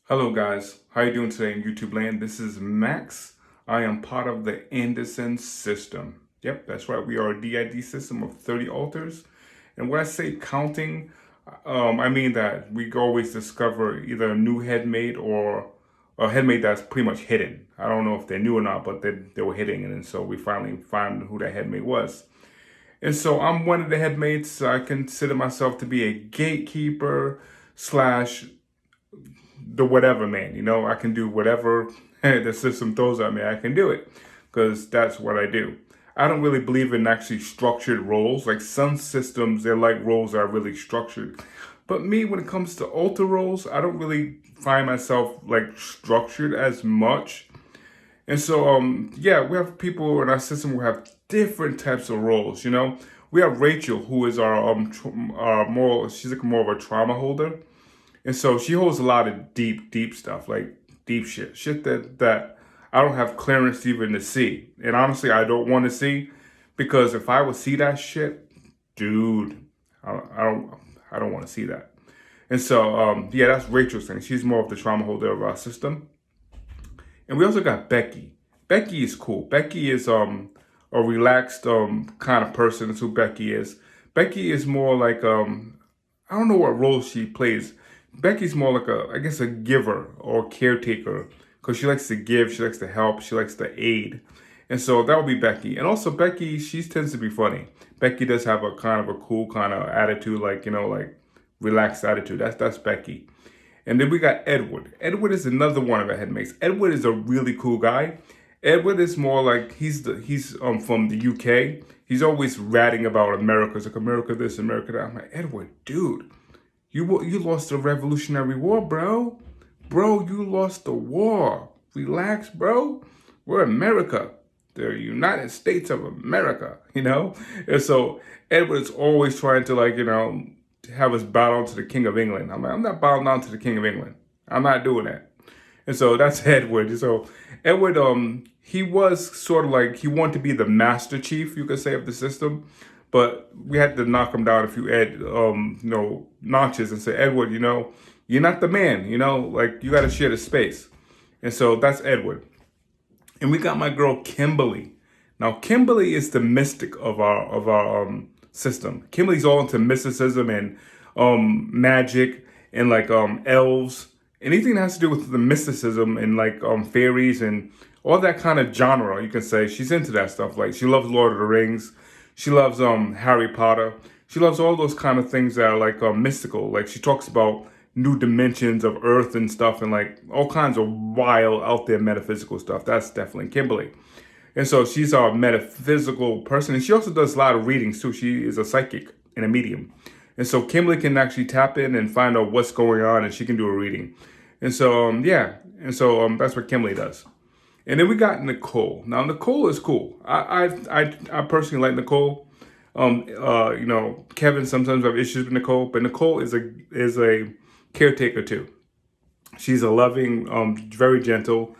Hello guys, how you doing today in YouTube land? This is Max. I am part of the Anderson system. Yep, that's right. We are a DID system of 30 altars. And when I say counting, I mean that we always discover either a new headmate or a headmate that's pretty much hidden. I don't know if they're new or not, but they were hidden. And so we finally found who that headmate was. And so I'm one of the headmates. I consider myself to be a gatekeeper slash the whatever man. I can do whatever the system throws at me. I can do it because that's what I do. I don't really believe in actually structured roles. Like some systems, they're like roles that are really structured. But me, when it comes to altar roles, I don't really find myself like structured as much. And so, yeah, we have people in our system who have different types of roles. We have Rachel, who is she's like more of a trauma holder. And so she holds a lot of deep stuff, like deep shit that I don't have clearance even to see. And honestly, I don't want to see because if I would see that shit, dude, I don't want to see that. And so, yeah, that's Rachel's thing. She's more of the trauma holder of our system. And we also got Becky. Becky is cool. Becky is a relaxed kind of person. That's who Becky is. Becky is more like I don't know what role she plays. Becky's more like I guess a giver or caretaker because she likes to give, she likes to help, she likes to aid. And so that would be Becky. And also Becky, she tends to be funny. Becky does have a kind of a cool kind of attitude, like, like relaxed attitude. That's Becky. And then we got Edward. Edward is another one of our headmates. Edward is a really cool guy. Edward is more like he's from the UK. He's always ratting about America. It's like America this, America that. I'm like, Edward, dude. You lost the Revolutionary War, bro. Bro, you lost the war. Relax, bro. We're America. The United States of America, And so Edward is always trying to have us bow down to the King of England. I'm like, I'm not bowing down to the King of England. I'm not doing that. And so that's Edward. So Edward, he was sort of like, he wanted to be the Master Chief, you could say, of the system. But we had to knock him down a few notches and say, Edward, you're not the man, like you got to share the space. And so that's Edward. And we got my girl Kimberly. Now Kimberly is the mystic of our system. Kimberly's all into mysticism and magic and like elves. Anything that has to do with the mysticism and like fairies and all that kind of genre, you can say. She's into that stuff. Like she loves Lord of the Rings. She loves Harry Potter. She loves all those kind of things that are like mystical. Like she talks about new dimensions of Earth and stuff and like all kinds of wild out there metaphysical stuff. That's definitely Kimberly. And so she's a metaphysical person. And she also does a lot of readings too. She is a psychic and a medium. And so Kimberly can actually tap in and find out what's going on and she can do a reading. And so, yeah. And so that's what Kimberly does. And then we got Nicole. Now Nicole is cool. I personally like Nicole. Kevin sometimes have issues with Nicole, but Nicole is a caretaker too. She's a loving, very gentle.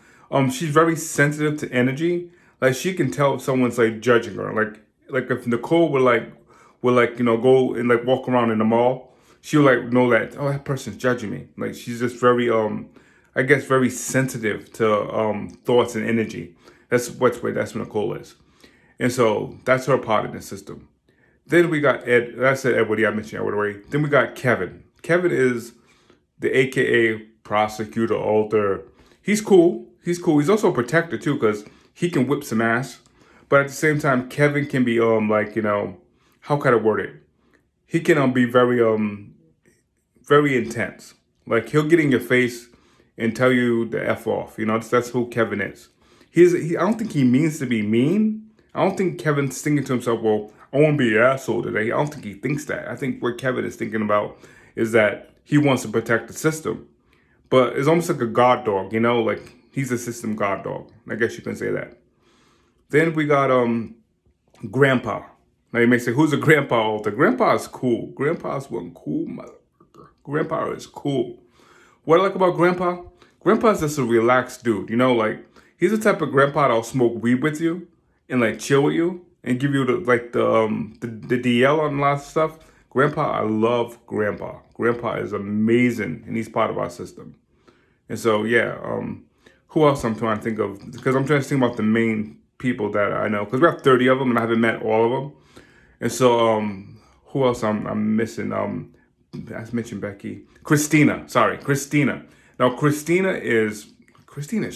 She's very sensitive to energy. Like she can tell if someone's like judging her. Like if Nicole would go and like walk around in the mall, she'll like know that, oh, that person's judging me. Like she's just very I guess very sensitive to thoughts and energy. That's what Nicole is. And so that's her part of the system. Then we got Ed. I said Edward. Yeah, I mentioned Edward already. Then we got Kevin. Kevin is the AKA prosecutor alter. He's cool. He's also a protector too because he can whip some ass. But at the same time, Kevin can be how can I word it? He can be very very intense. Like he'll get in your face and tell you the F off. That's who Kevin is. I don't think he means to be mean. I don't think Kevin's thinking to himself, well, I want to be an asshole today. I don't think he thinks that. I think what Kevin is thinking about is that he wants to protect the system. But it's almost like a guard dog, like he's a system guard dog. I guess you can say that. Then we got Grandpa. Now you may say, who's a Grandpa alter? Grandpa is cool. Grandpa's one cool motherfucker. Grandpa is cool. What I like about Grandpa's just a relaxed dude, like he's the type of grandpa that'll smoke weed with you and like chill with you and give you the DL on a lot of stuff. Grandpa, I love Grandpa. Grandpa is amazing and he's part of our system. And so yeah, who else I'm trying to think of? Because I'm trying to think about the main people that I know. Because we have 30 of them, and I haven't met all of them. And so who else I'm missing? I mentioned Becky, Christina. Sorry, Christina. Now Christina is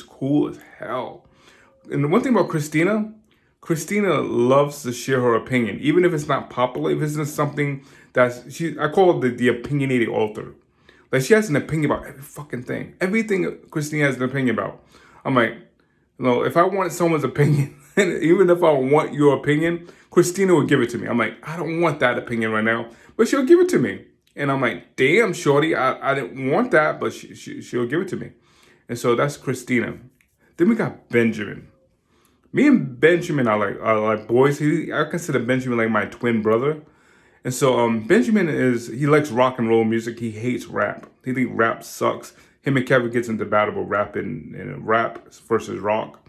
cool as hell. And the one thing about Christina loves to share her opinion, even if it's not popular. If it's not something I call it the opinionated author. Like she has an opinion about every fucking thing. Everything Christina has an opinion about. I'm like, if I want someone's opinion, even if I want your opinion, Christina would give it to me. I'm like, I don't want that opinion right now, but she'll give it to me. And I'm like, damn, shorty, I didn't want that, but she'll give it to me. And so that's Christina. Then we got Benjamin. Me and Benjamin are like boys. I consider Benjamin like my twin brother. And so Benjamin he likes rock and roll music. He hates rap. He thinks rap sucks. Him and Kevin gets into battle about rap and rap versus rock.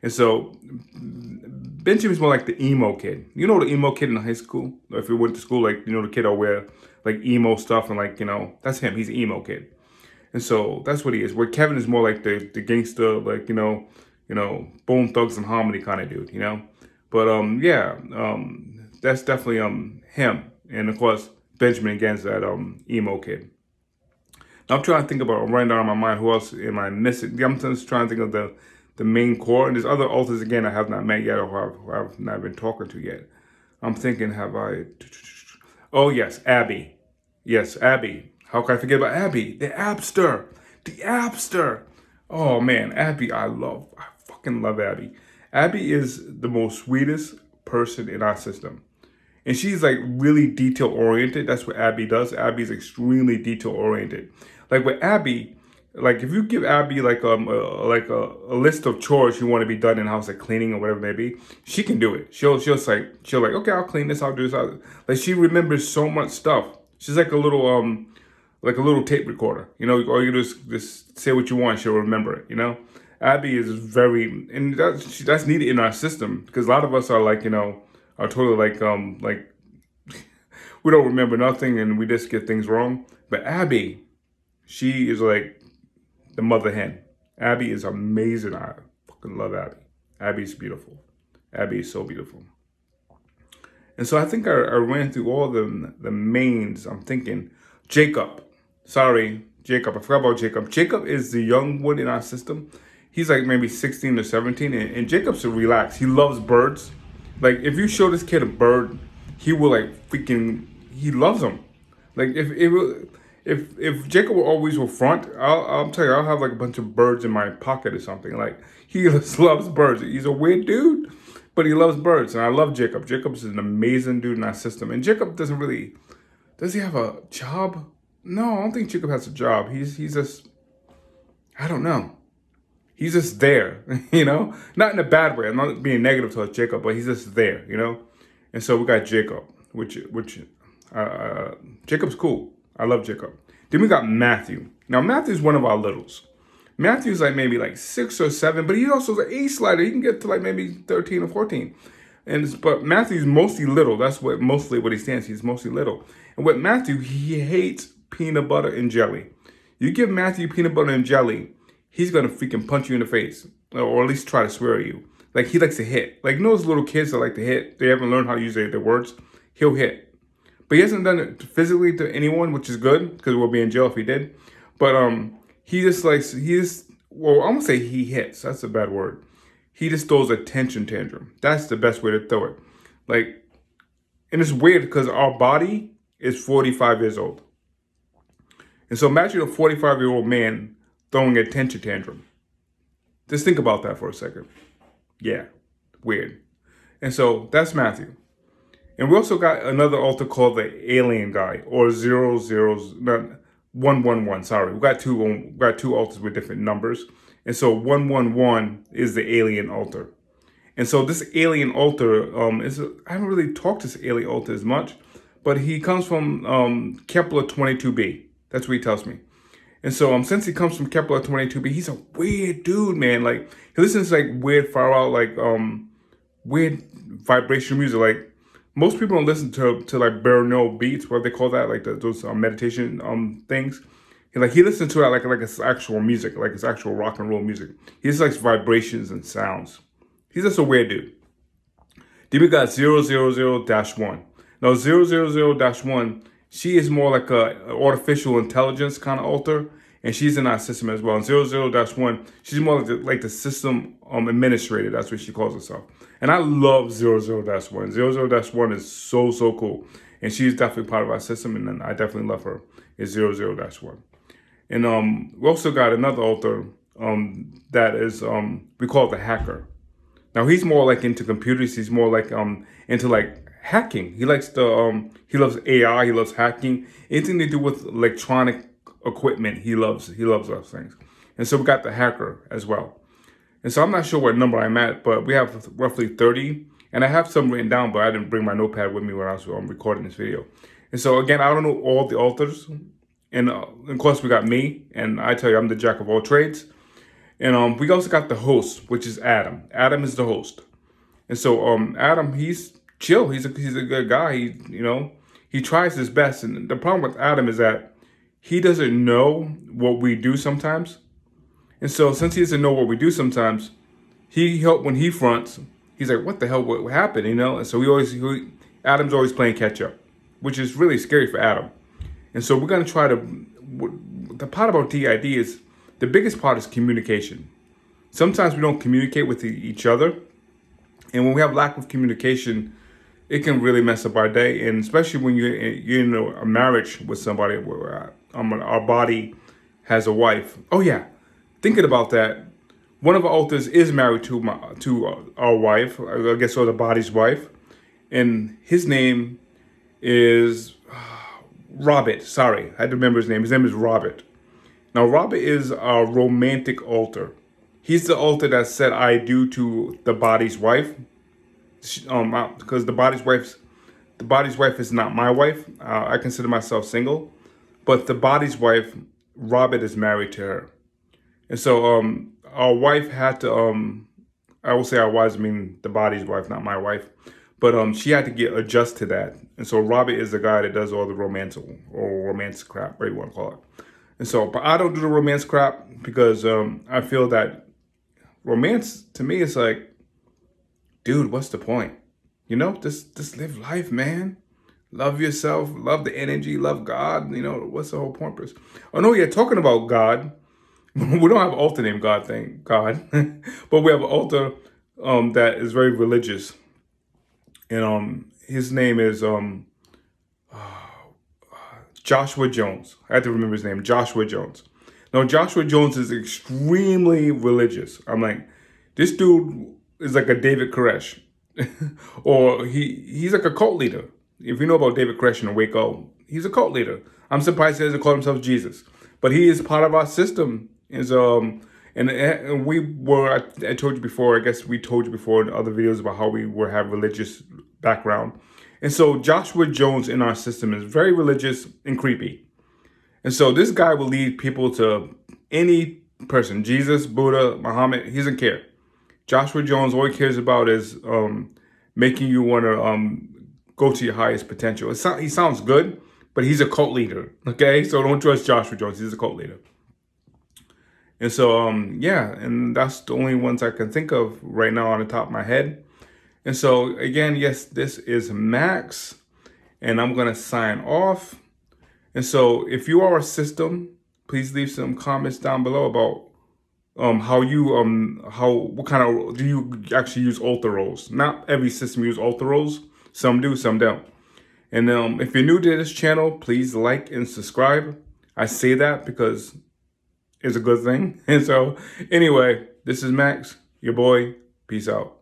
And so Benjamin's more like the emo kid. You know the emo kid in high school? If you went to school, like, the kid will wear like emo stuff and like, that's him. He's an emo kid. And so that's what he is. Where Kevin is more like the gangster, like, Bone Thugs and Harmony kind of dude, But that's definitely him. And of course, Benjamin again is that emo kid. Now I'm trying to think about right now in my mind, who else am I missing? I'm just trying to think of the main core. And there's other authors again I have not met yet, or who I've not been talking to yet. I'm thinking, oh yes, Abby. Yes, Abby. How can I forget about Abby? The Appster. Oh man, Abby, I fucking love Abby. Abby is the most sweetest person in our system. And she's like really detail oriented. That's what Abby does. Abby's extremely detail oriented. Like with Abby, like if you give Abby like a list of chores you want to be done in house, like cleaning or whatever it may be, she can do it. She'll like okay, I'll clean this, I'll do this. Like she remembers so much stuff. She's like a little tape recorder. All you do is just say what you want, she'll remember it. Abby is and that's needed in our system, because a lot of us are like, are totally like we don't remember nothing and we just get things wrong. But Abby, she is like the mother hen. Abby is amazing. I fucking love Abby. Abby's beautiful. Abby is so beautiful. And so I think I ran through all the mains. I'm thinking Jacob. Sorry, Jacob. I forgot about Jacob. Jacob is the young one in our system. He's like maybe 16 or 17, and Jacob's relaxed. He loves birds. Like if you show this kid a bird, he will he loves them. Like if Jacob always will front, I'll tell you, I'll have like a bunch of birds in my pocket or something. Like he just loves birds. He's a weird dude, but he loves birds, and I love Jacob. Jacob's an amazing dude in our system. And Jacob does he have a job? No, I don't think Jacob has a job. He's just, I don't know. He's just there, not in a bad way. I'm not being negative towards Jacob, but he's just there, And so we got Jacob, which Jacob's cool. I love Jacob. Then we got Matthew. Now Matthew's one of our littles. Matthew's like maybe like 6 or 7, but he also is an age slider. He can get to like maybe 13 or 14. But Matthew's mostly little. That's mostly what he stands. He's mostly little. And with Matthew, he hates peanut butter and jelly. You give Matthew peanut butter and jelly, he's gonna freaking punch you in the face, or at least try to swear at you. Like he likes to hit. Like those little kids that like to hit. They haven't learned how to use their words. He'll hit, but he hasn't done it physically to anyone, which is good because we'll be in jail if he did. But I'm gonna say he hits. That's a bad word. He just throws a tension tantrum. That's the best way to throw it. Like, and it's weird because our body is 45 years old. And so imagine a 45-year-old man throwing a tension tantrum. Just think about that for a second. Yeah, weird. And so that's Matthew. And we also got another altar called the alien guy, or 111. Sorry, we got two altars with different numbers. And so 111 is the alien altar. And so this alien altar I haven't really talked to this alien altar as much, but he comes from Kepler 22b. That's what he tells me. And so since he comes from Kepler 22b, he's a weird dude, man. Like he listens to like weird far out, like weird vibration music. Like most people don't listen to like binaural beats, what they call that, like those meditation things. He listens to it like it's actual music, like it's actual rock and roll music. He just likes vibrations and sounds. He's just a weird dude. Then we got 000-1. Now 000-1, she is more like a artificial intelligence kind of alter, and she's in our system as well. And 00-1, she's more like the system administrator. That's what she calls herself. And I love 00-1. 00-1 is so cool. And she's definitely part of our system, and then I definitely love her. It's 00-1. And we also got another alter that is we call it the hacker. Now he's more like into computers. He's more like into like hacking. He likes he loves AI. He loves hacking. Anything to do with electronic equipment, he loves those things. And so we got the hacker as well. And so I'm not sure what number I'm at, but we have roughly 30. And I have some written down, but I didn't bring my notepad with me when I was recording this video. And so again, I don't know all the authors. And of course we got me, and I tell you, I'm the jack of all trades. And we also got the host, which is Adam. Adam is the host. And so Adam, he's chill. He's a good guy. He tries his best. And the problem with Adam is that he doesn't know what we do sometimes. And so since he doesn't know what we do sometimes, when he fronts, he's like, what the hell, what happened, And so Adam's always playing catch up, which is really scary for Adam. And so we're going to try to, the part about DID is, the biggest part is communication. Sometimes we don't communicate with each other. And when we have lack of communication, it can really mess up our day. And especially when you're in a marriage with somebody where our body has a wife. Oh yeah, thinking about that, one of our alters is married to our wife, I guess, or the body's wife. And his name is Robert. Sorry, I had to remember his name. His name is Robert. Now, Robert is a romantic alter. He's the alter that said I do to the body's wife. Because the body's wife is not my wife. I consider myself single. But the body's wife, Robert, is married to her. And so our wife had to, I will say our wives, mean the body's wife, not my wife. But she had to adjust to that. And so Robert is the guy that does all the romance crap, whatever you want to call it. And so, but I don't do the romance crap because I feel that romance, to me, is like, dude, what's the point? Just live life, man. Love yourself, love the energy, love God. What's the whole purpose? Oh, no, you're talking about God. We don't have an altar named God, thank God. But we have an altar that is very religious. And his name is Joshua Jones. I have to remember his name, Joshua Jones. Now, Joshua Jones is extremely religious. I'm like, this dude is like a David Koresh. Or he's like a cult leader. If you know about David Koresh in Waco, he's a cult leader. I'm surprised he doesn't call himself Jesus. But he is part of our system. And we were, I told you before, I guess we told you before in other videos about how we have religious background. And so Joshua Jones in our system is very religious and creepy. And so this guy will lead people to any person, Jesus, Buddha, Muhammad, he doesn't care. Joshua Jones, all he cares about is making you want to go to your highest potential. He sounds good, but he's a cult leader, okay? So don't trust Joshua Jones, he's a cult leader. And so, yeah, and that's the only ones I can think of right now on the top of my head. And so, again, yes, this is Max, and I'm going to sign off. And so, if you are a system, please leave some comments down below about what kind of, do you actually use alter roles? Not every system use alter roles. Some do, some don't. And if you're new to this channel, please like and subscribe. I say that because it's a good thing. And so, anyway, this is Max, your boy. Peace out.